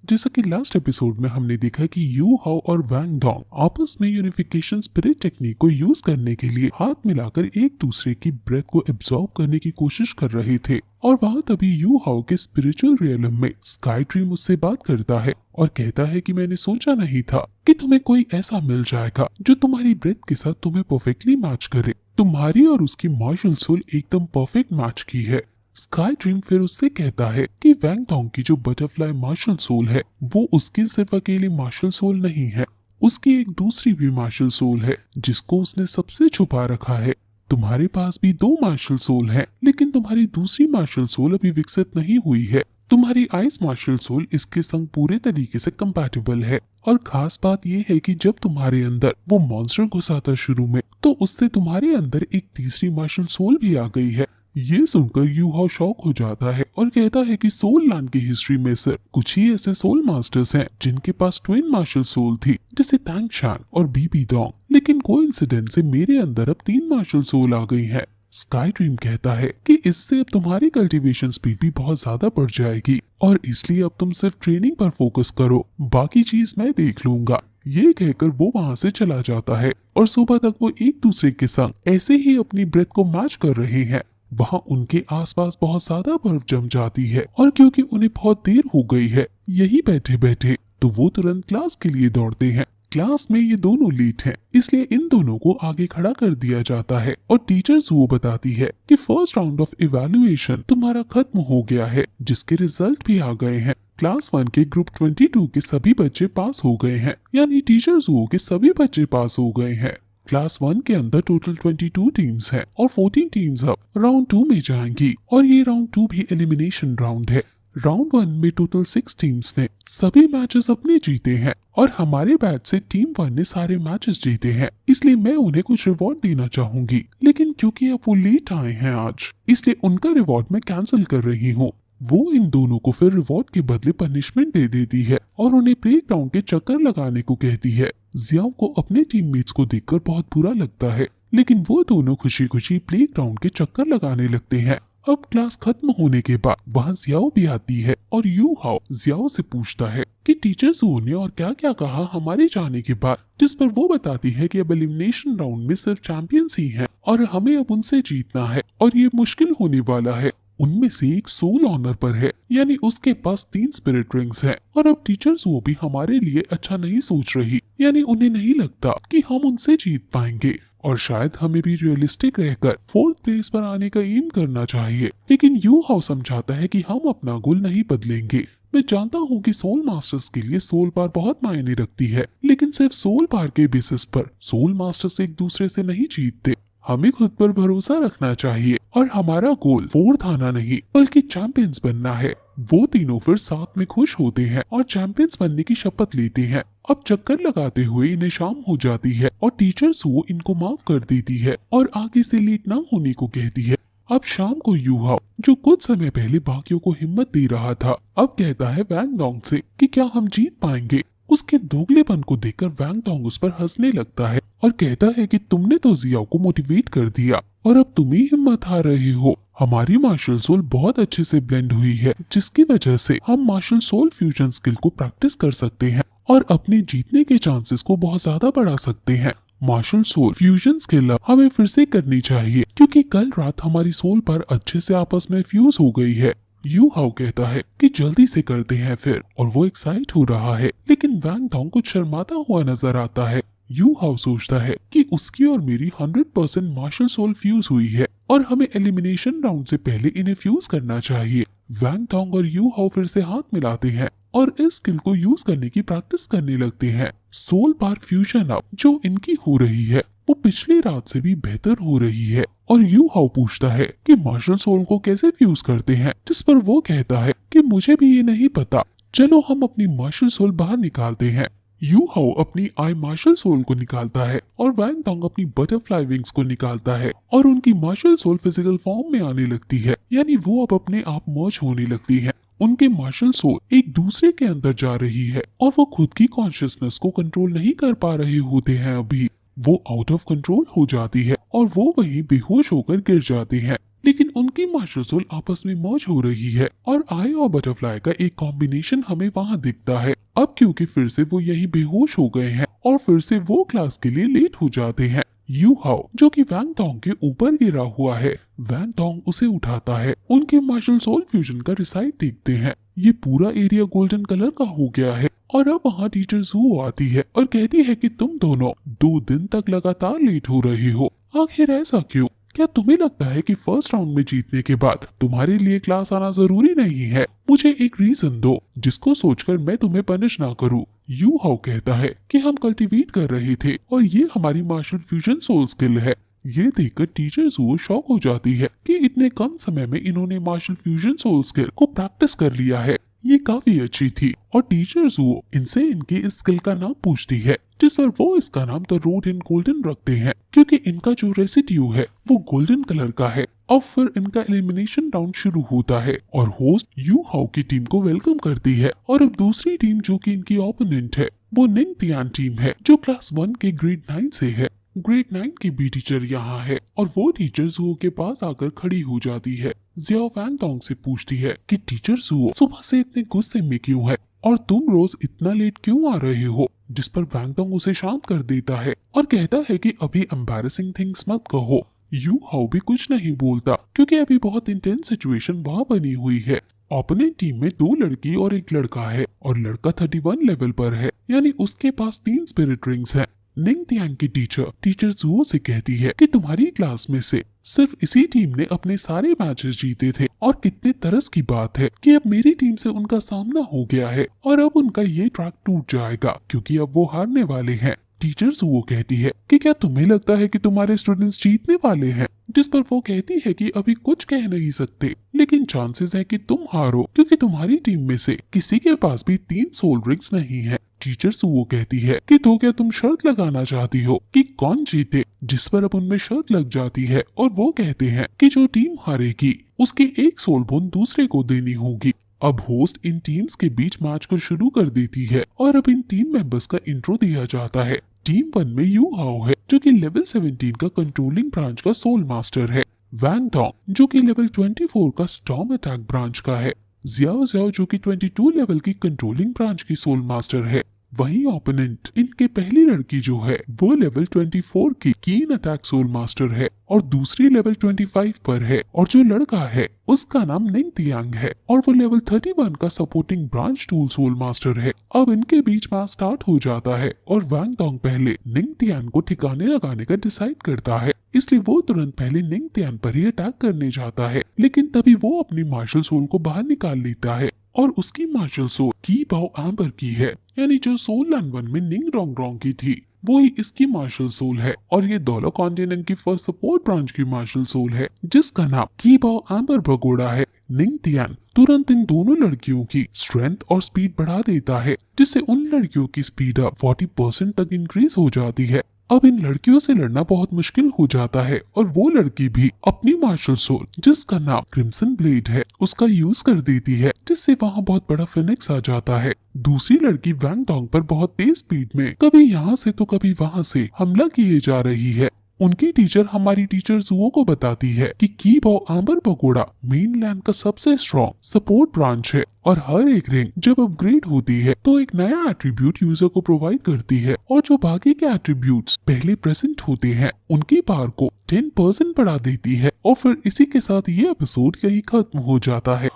जैसा कि last episode में हमने देखा कि यू हाओ और वैंग डोंग आपस में यूनिफिकेशन स्पिरिट टेक्निक को यूज करने के लिए हाथ मिलाकर एक दूसरे की ब्रेथ को एब्जॉर्ब करने की कोशिश कर रहे थे। और वहाँ तभी यू हाओ के स्पिरिचुअल रियलम में स्काई ड्रीम उससे बात करता है और कहता है कि मैंने सोचा नहीं था कि तुम्हें कोई ऐसा मिल जाएगा जो तुम्हारी ब्रेथ के साथ तुम्हें परफेक्टली मैच करे। तुम्हारी और उसकी मार्शल सोल एकदम परफेक्ट मैच की है। स्काई ड्रीम फिर उससे कहता है कि वैंग डोंग की जो बटरफ्लाई मार्शल सोल है वो उसकी सिर्फ अकेली मार्शल सोल नहीं है, उसकी एक दूसरी भी मार्शल सोल है जिसको उसने सबसे छुपा रखा है। तुम्हारे पास भी दो मार्शल सोल हैं, लेकिन तुम्हारी दूसरी मार्शल सोल अभी विकसित नहीं हुई है। तुम्हारी आइस मार्शल सोल इसके संग पूरे तरीके से कंपैटिबल है। और खास बात यह है कि जब तुम्हारे अंदर वो मॉन्स्टर घुसा था शुरू में, तो उससे तुम्हारे अंदर एक तीसरी मार्शल सोल भी आ गई है। ये सुनकर यू हाओ शॉक हो जाता है और कहता है कि सोल लैंड की हिस्ट्री में सिर्फ कुछ ही ऐसे सोल मास्टर्स हैं जिनके पास ट्विन मार्शल सोल थी, जैसे तांग शान और बीबी डोंग, लेकिन कोइंसिडेंस से मेरे अंदर अब 3 मार्शल सोल आ गई हैं। स्काई ड्रीम कहता है कि इससे अब तुम्हारी कल्टीवेशन स्पीड भी बहुत ज्यादा बढ़ जाएगी और इसलिए अब तुम सिर्फ ट्रेनिंग पर फोकस करो, बाकी चीज मैं देख लूंगा। ये कहकर वो वहाँ से चला जाता है और सुबह तक वो एक दूसरे के संग ऐसे ही अपनी ब्रेथ को मैच कर रहे हैं। वहाँ उनके आसपास बहुत ज्यादा बर्फ जम जाती है और क्योंकि उन्हें बहुत देर हो गई है यही बैठे बैठे, तो वो तुरंत क्लास के लिए दौड़ते हैं। क्लास में ये दोनों लेट हैं, इसलिए इन दोनों को आगे खड़ा कर दिया जाता है और टीचर्स वो बताती है कि फर्स्ट राउंड ऑफ इवैल्यूएशन तुम्हारा खत्म हो गया है, जिसके रिजल्ट भी आ गए हैं। क्लास 1 के ग्रुप 22 के सभी बच्चे पास हो गए हैं, यानी टीचर्स वो के सभी बच्चे पास हो गए हैं। क्लास 1 के अंदर टोटल 22 टीम्स हैं और 14 टीम्स अब राउंड 2 में जाएंगी और ये राउंड 2 भी एलिमिनेशन राउंड है। राउंड 1 में टोटल 6 टीम्स ने सभी मैचेस अपने जीते हैं और हमारे बैच से टीम 1 ने सारे मैचेस जीते हैं, इसलिए मैं उन्हें कुछ रिवॉर्ड देना चाहूंगी, लेकिन क्योंकि अब वो लेट आए हैं आज, इसलिए उनका रिवॉर्ड मैं कैंसिल कर रही हूँ। वो इन दोनों को फिर रिवॉर्ड के बदले पनिशमेंट दे देती है और उन्हें प्ले ग्राउंड के चक्कर लगाने को कहती है। जियाओ को अपने टीममेट्स को देखकर बहुत बुरा लगता है, लेकिन वो दोनों खुशी खुशी प्ले ग्राउंड के चक्कर लगाने लगते हैं। अब क्लास खत्म होने के बाद वहाँ जियाओ भी आती है और यू हाओ जियाओ से पूछता है कि टीचर्स ने और क्या क्या कहा हमारे जाने के बाद, जिस पर वो बताती है कि अब एलिमिनेशन राउंड में सिर्फ चैंपियंस ही हैं और हमें अब उनसे जीतना है और ये मुश्किल होने वाला है। उनमें से एक सोल ऑनर पर है, यानी उसके पास 3 स्पिरिट रिंग्स हैं और अब टीचर्स वो भी हमारे लिए अच्छा नहीं सोच रही, यानी उन्हें नहीं लगता कि हम उनसे जीत पाएंगे और शायद हमें भी रियलिस्टिक रहकर 4th प्लेस पर आने का एम करना चाहिए। लेकिन यू हाउ समझाता है कि हम अपना गोल नहीं बदलेंगे। मैं जानता हूँ कि सोल मास्टर्स के लिए सोल पार बहुत मायने रखती है, लेकिन सिर्फ सोल पार के बेसिस पर सोल मास्टर्स एक दूसरे से नहीं जीतते। हमें खुद पर भरोसा रखना चाहिए और हमारा गोल 4th आना नहीं बल्कि चैंपियंस बनना है। वो तीनों फिर साथ में खुश होते हैं और चैंपियंस बनने की शपथ लेते हैं। अब चक्कर लगाते हुए इन्हें शाम हो जाती है और टीचर्स वो इनको माफ कर देती है और आगे से लेट ना होने को कहती है। अब शाम को यू हाओ, जो कुछ समय पहले बाकियों को हिम्मत दे रहा था, अब कहता है वैंग डोंग से कि क्या हम जीत पाएंगे। उसके दोगलेपन को देखकर वैंग डोंग उस पर हंसने लगता है और कहता है कि तुमने तो जियाओ को मोटिवेट कर दिया और अब तुम ही हिम्मत हार रहे हो। हमारी मार्शल सोल बहुत अच्छे से ब्लेंड हुई है, जिसकी वजह से हम मार्शल सोल फ्यूजन स्किल को प्रैक्टिस कर सकते हैं और अपने जीतने के चांसेस को बहुत ज्यादा बढ़ा सकते हैं। मार्शल सोल फ्यूजन स्किल अब हमें फिर से करनी चाहिए क्योंकि कल रात हमारी सोल पर अच्छे से आपस में फ्यूज हो गई है। यू हाउ कहता है कि जल्दी से करते हैं फिर, और वो एक्साइट हो रहा है, लेकिन वैंग डोंग कुछ शर्माता हुआ नजर आता है। यू हाउ सोचता है कि उसकी और मेरी 100% मार्शल सोल फ्यूज हुई है और हमें एलिमिनेशन राउंड से पहले इन्हें फ्यूज करना चाहिए। वैंग डोंग और यू हाउ फिर से हाथ मिलाते हैं और इस स्किल को यूज करने की प्रैक्टिस करने लगते हैं। सोल पार फ्यूजन अब जो इनकी हो रही है वो पिछली रात से भी बेहतर हो रही है और यू हाउ पूछता है कि मार्शल सोल को कैसे फ्यूज करते हैं, जिस पर वो कहता है कि मुझे भी ये नहीं पता, चलो हम अपनी मार्शल सोल बाहर निकालते हैं। यू हाउ अपनी आई मार्शल सोल को निकालता है और वैंग डोंग अपनी बटरफ्लाई विंग्स को निकालता है और उनकी मार्शल सोल फिजिकल फॉर्म में आने लगती है, यानी वो अब अपने आप मर्ज होने लगती है। उनके मार्शल सोल एक दूसरे के अंदर जा रही है और वो खुद की कॉन्शियसनेस को कंट्रोल नहीं कर पा रहे होते हैं। अभी वो आउट ऑफ कंट्रोल हो जाती है और वो वहीं बेहोश होकर गिर जाते हैं। लेकिन उनकी मार्शल सोल आपस में मर्ज हो रही है और आई और बटरफ्लाई का एक कॉम्बिनेशन हमें वहाँ दिखता है। अब क्योंकि फिर से वो यही बेहोश हो गए हैं और फिर से वो क्लास के लिए लेट हो जाते हैं। यू हाओ जो कि वैंग डोंग के ऊपर गिरा हुआ है, वैंग डोंग उसे उठाता है। उनके मार्शल सोल फ्यूजन का रिसाइट देखते हैं। ये पूरा एरिया गोल्डन कलर का हो गया है और अब वहाँ टीचर जू आती है और कहती है कि तुम दोनों 2 दिन तक लगातार लेट हो रहे हो। आखिर ऐसा क्यों? क्या तुम्हें लगता है कि फर्स्ट राउंड में जीतने के बाद तुम्हारे लिए क्लास आना जरूरी नहीं है? मुझे एक रीजन दो जिसको सोचकर मैं तुम्हें पनिश ना करूं। यू हाउ कहता है कि हम कल्टीवेट कर रहे थे और ये हमारी मार्शल फ्यूजन सोल स्किल है। ये देखकर टीचर जू शॉक हो जाती है कि इतने कम समय में इन्होंने मार्शल फ्यूजन सोल स्किल को प्रैक्टिस कर लिया है। ये काफी अच्छी थी और टीचर जू इनसे इनकी इस स्किल का नाम पूछती है, जिस पर वो इसका नाम द रोड इन गोल्डन रखते हैं क्योंकि इनका जो रेसिड्यू है वो गोल्डन कलर का है। अब फिर इनका एलिमिनेशन राउंड शुरू होता है और होस्ट यू हाउ की टीम को वेलकम करती है और अब दूसरी टीम जो कि इनकी ओपोनेंट है वो निंग तियान टीम है जो क्लास 1 के ग्रेड 9 से है। ग्रेड 9 की भी टीचर यहाँ है और वो टीचर जुओ के पास आकर खड़ी हो जाती है। जियाओ वैंग डोंग से पूछती है कि टीचर जुओ सुबह से इतने गुस्से में क्यों है और तुम रोज इतना लेट क्यों आ रहे हो? जिस पर वैंग डोंग उसे शांत कर देता है और कहता है कि अभी एम्बैरेसिंग थिंग्स मत कहो। यू हाउ भी कुछ नहीं बोलता क्योंकि अभी बहुत इंटेंस सिचुएशन वहाँ बनी हुई है। ओपोनेंट टीम में 2 लड़की और 1 लड़का है और लड़का 31 लेवल पर है, यानी उसके पास 3 स्पिरिट रिंग्स हैं। निंग तियांग की टीचर जुओ से कहती है कि तुम्हारी क्लास में से सिर्फ इसी टीम ने अपने सारे मैचेस जीते थे और कितने तरस की बात है कि अब मेरी टीम से उनका सामना हो गया है और अब उनका ये ट्रैक टूट जाएगा क्योंकि अब वो हारने वाले हैं। टीचर जुओ कहती है कि क्या तुम्हें लगता है कि तुम्हारे स्टूडेंट्स जीतने वाले हैं? जिस पर वो कहती है कि अभी कुछ कह नहीं सकते, लेकिन चांसेस है कि तुम हारो क्योंकि तुम्हारी टीम में से किसी के पास भी 3 सोल रिंग्स नहीं है। टीचर जुओ कहती है कि तो क्या तुम शर्त लगाना चाहती हो कि कौन जीते? जिस पर अब उनमें शर्त लग जाती है और वो कहते हैं कि जो टीम हारेगी उसकी 1 सोल बोन दूसरे को देनी होगी। अब होस्ट इन टीम्स के बीच मैच को शुरू कर देती है और अब इन टीम मेंबर्स का इंट्रो दिया जाता है। टीम 1 में यू हाओ है जो कि लेवल 17 का कंट्रोलिंग ब्रांच का सोल मास्टर है। वैंग डोंग जो कि लेवल 24 का स्टॉर्म अटैक ब्रांच का है। जियाओ जियाओ जो कि 22 लेवल की कंट्रोलिंग ब्रांच की सोल मास्टर है। वहीं ओपोनेंट इनके पहली लड़की जो है वो लेवल 24 की कीन अटैक सोल मास्टर है और दूसरी लेवल 25 पर है और जो लड़का है उसका नाम निंग तियांग है और वो लेवल 31 का supporting branch tool soul master है। अब इनके बीच मैच स्टार्ट हो जाता है और वैंग डोंग पहले निंग तियान को ठिकाने लगाने का डिसाइड करता है, इसलिए वो तुरंत पहले निंग तियान पर ही अटैक करने जाता है, लेकिन तभी वो अपनी मार्शल सोल को बाहर निकाल लेता है और उसकी मार्शल सोल की बाओ एम्बर की है, यानी जो सोल लैंड 1 में निंग रोंग रोंग की थी वो ही इसकी मार्शल सोल है और ये दोलो कॉन्टिनेंट की फर्स्ट सपोर्ट ब्रांच की मार्शल सोल है जिसका नाम की बाओ एम्बर भगोड़ा है। निंग तियान तुरंत इन दोनों लड़कियों की स्ट्रेंथ और स्पीड बढ़ा देता है जिससे उन लड़कियों की स्पीड अब 40% तक इंक्रीज हो जाती है। अब इन लड़कियों से लड़ना बहुत मुश्किल हो जाता है और वो लड़की भी अपनी मार्शल सोल जिसका नाम क्रिम्सन ब्लेड है उसका यूज कर देती है जिससे वहाँ बहुत बड़ा फिनिक्स आ जाता है। दूसरी लड़की वैंग डोंग पर बहुत तेज स्पीड में कभी यहाँ से तो कभी वहाँ से हमला किए जा रही है। उनकी टीचर हमारी टीचर जुओ को बताती है कि की बाओ एम्बर भगोड़ा मेनलैंड का सबसे स्ट्रॉन्ग सपोर्ट ब्रांच है और हर एक रिंग जब अपग्रेड होती है तो एक नया एट्रीब्यूट यूजर को प्रोवाइड करती है और जो बाकी के एट्रीब्यूट्स पहले प्रेजेंट होते हैं उनकी पावर को 10% बढ़ा देती है। और फिर इसी के साथ ये एपिसोड यही खत्म हो जाता है।